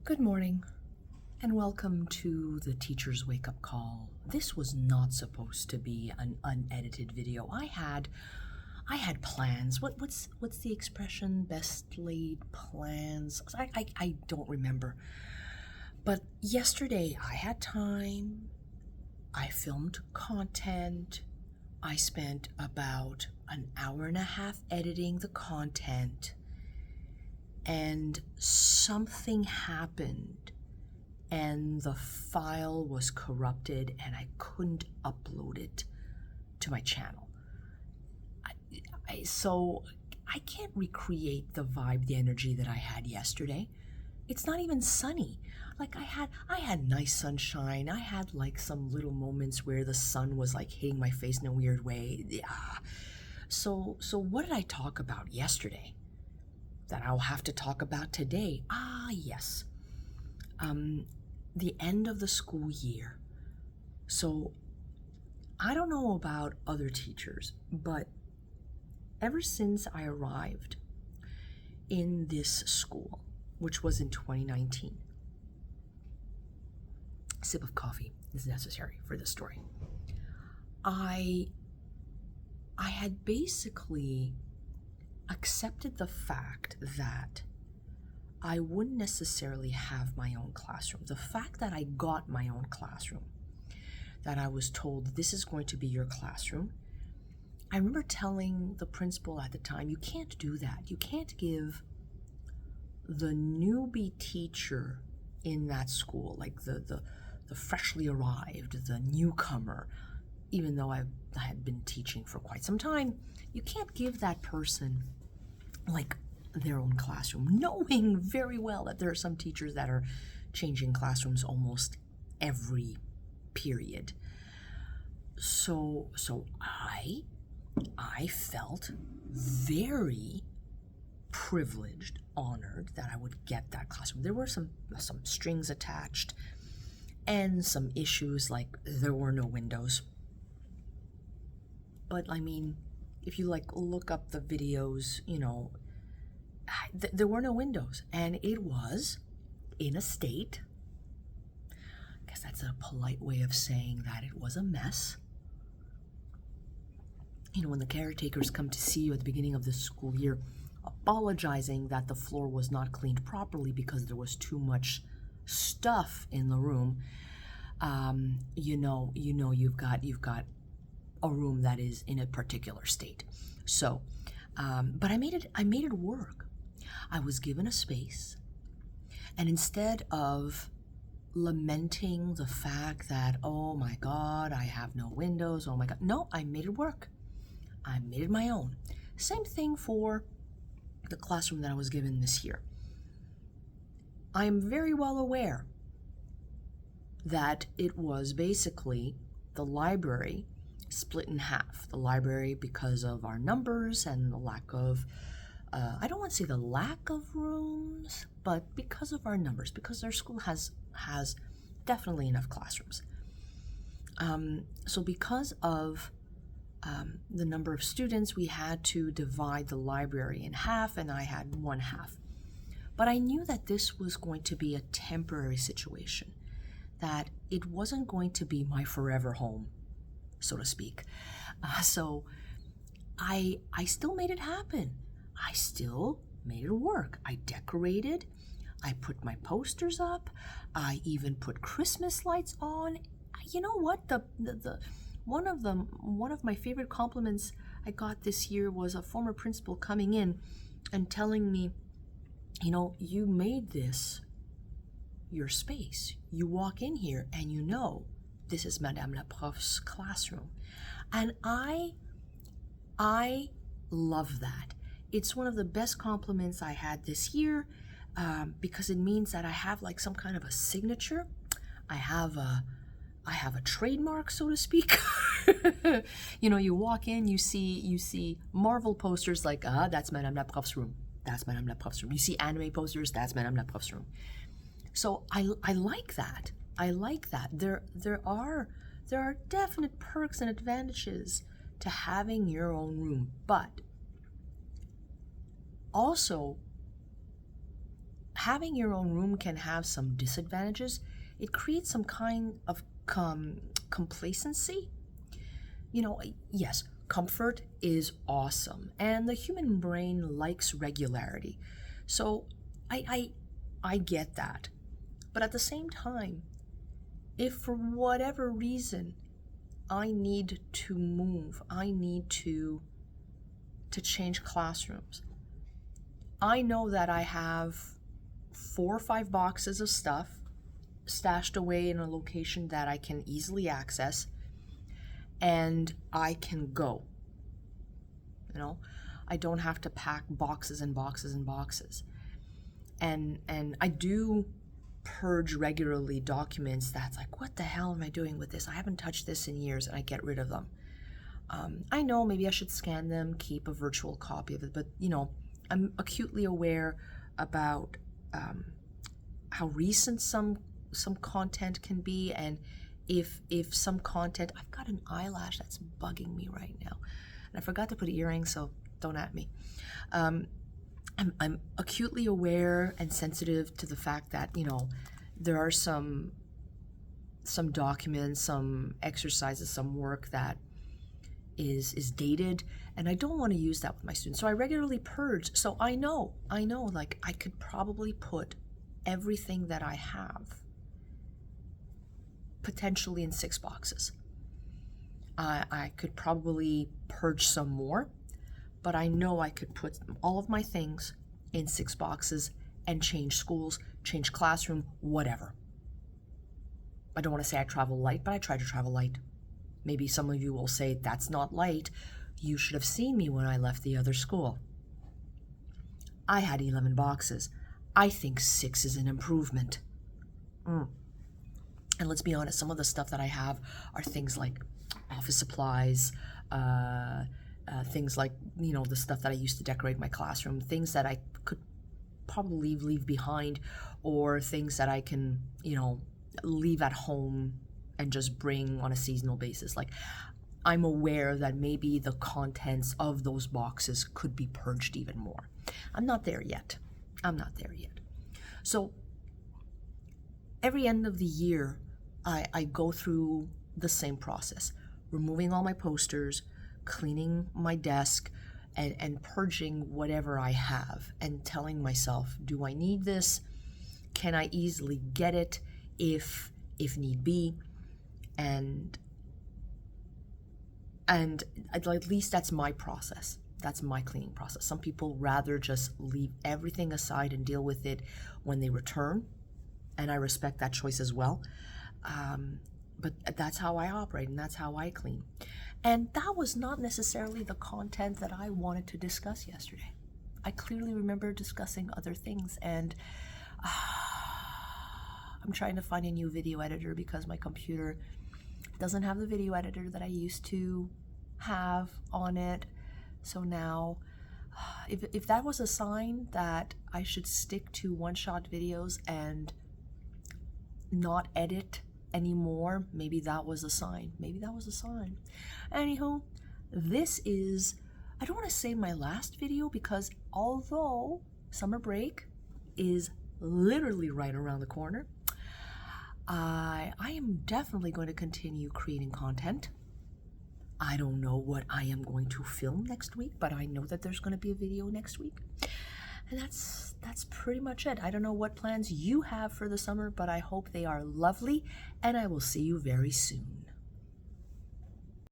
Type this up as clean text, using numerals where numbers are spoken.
Good morning, and welcome to the Teacher's Wake Up Call. This was not supposed to be an unedited video. I had plans. What's the expression? Best laid plans. I don't remember. But yesterday I had time. I filmed content. I spent about an hour and a half editing the content. And something happened and the file was corrupted and I couldn't upload it to my channel. So I can't recreate the vibe, the energy that I had yesterday. It's not even sunny. Like I had nice sunshine. I had like some little moments where the sun was like hitting my face in a weird way. Yeah. So what did I talk about yesterday that I'll have to talk about today? Yes. The end of the school year. So I don't know about other teachers, but ever since I arrived in this school, which was in 2019, a sip of coffee is necessary for this story. I had basically accepted the fact that I wouldn't necessarily have my own classroom. The fact that I got my own classroom, that I was told this is going to be your classroom. I remember telling the principal at the time, you can't do that. You can't give the newbie teacher in that school, like the freshly arrived, the newcomer, even though I had been teaching for quite some time, you can't give that person like their own classroom, knowing very well that there are some teachers that are changing classrooms almost every period. So I felt very privileged, honored that I would get that classroom. There were some strings attached and some issues, like there were no windows. But I mean, if you like look up the videos, there were no windows, and it was in a state, I guess that's a polite way of saying that it was a mess. When the caretakers come to see you at the beginning of the school year, apologizing that the floor was not cleaned properly because there was too much stuff in the room, you've got a room that is in a particular state. So, but I made it work. I was given a space, and instead of lamenting the fact that, oh my God, I have no windows, oh my God, no, I made it work. I made it my own. Same thing for the classroom that I was given this year. I am very well aware that it was basically the library split in half. The library, because of our numbers and the lack of I don't want to say the lack of rooms, but because of our numbers, because our school has definitely enough classrooms. So because of the number of students, we had to divide the library in half, and I had one half. But I knew that this was going to be a temporary situation, that it wasn't going to be my forever home, so to speak. So I still made it happen. I still made it work. I decorated. I put my posters up. I even put Christmas lights on. You know what? The one of my favorite compliments I got this year was a former principal coming in and telling me, you made this your space. You walk in here and this is Madame la Prof's classroom. And I love that. It's one of the best compliments I had this year, because it means that I have like some kind of a signature. I have a trademark, so to speak. You walk in, you see Marvel posters, like, that's Madame la Prof's room. That's Madame la Prof's room. You see anime posters, that's Madame la Prof's room. So I like that. I like that. There are definite perks and advantages to having your own room, but also having your own room can have some disadvantages. It creates some kind of complacency. You know, yes, comfort is awesome, and the human brain likes regularity. So I get that. But at the same time, if for whatever reason I need to move, I need to change classrooms, I know that I have 4 or 5 boxes of stuff stashed away in a location that I can easily access, and I can go. You know, I don't have to pack boxes and boxes and boxes. And I do purge regularly documents that's like, what the hell am I doing with this? I haven't touched this in years, and I get rid of them. I know maybe I should scan them, keep a virtual copy of it, but you know, I'm acutely aware about how recent some content can be, and if some content, I've got an eyelash that's bugging me right now, and I forgot to put earrings, so don't at me. I'm acutely aware and sensitive to the fact that, you know, there are some documents, some exercises, some work that is dated, and I don't want to use that with my students. So I regularly purge. So I know, like I could probably put everything that I have potentially in 6 boxes. I could probably purge some more, but I know I could put all of my things in 6 boxes and change schools, change classroom, whatever. I don't want to say I travel light, but I try to travel light. Maybe some of you will say, that's not light. You should have seen me when I left the other school. I had 11 boxes. I think 6 is an improvement. And let's be honest, some of the stuff that I have are things like office supplies, things like, you know, the stuff that I used to decorate my classroom, things that I could probably leave behind, or things that I can, you know, leave at home and just bring on a seasonal basis. Like, I'm aware that maybe the contents of those boxes could be purged even more. I'm not there yet. So every end of the year, I go through the same process, removing all my posters, cleaning my desk, and purging whatever I have, and telling myself, do I need this? Can I easily get it if need be? And at least that's my process. That's my cleaning process. Some people rather just leave everything aside and deal with it when they return, and I respect that choice as well. But that's how I operate, and that's how I clean. And that was not necessarily the content that I wanted to discuss yesterday. I clearly remember discussing other things, and I'm trying to find a new video editor because my computer doesn't have the video editor that I used to have on it. So now, if that was a sign that I should stick to one-shot videos and not edit anymore, maybe that was a sign. Anywho, this is, I don't want to say my last video, because although summer break is literally right around the corner, I am definitely going to continue creating content. I don't know what I am going to film next week, but I know that there's going to be a video next week. And that's pretty much it. I don't know what plans you have for the summer, but I hope they are lovely, and I will see you very soon.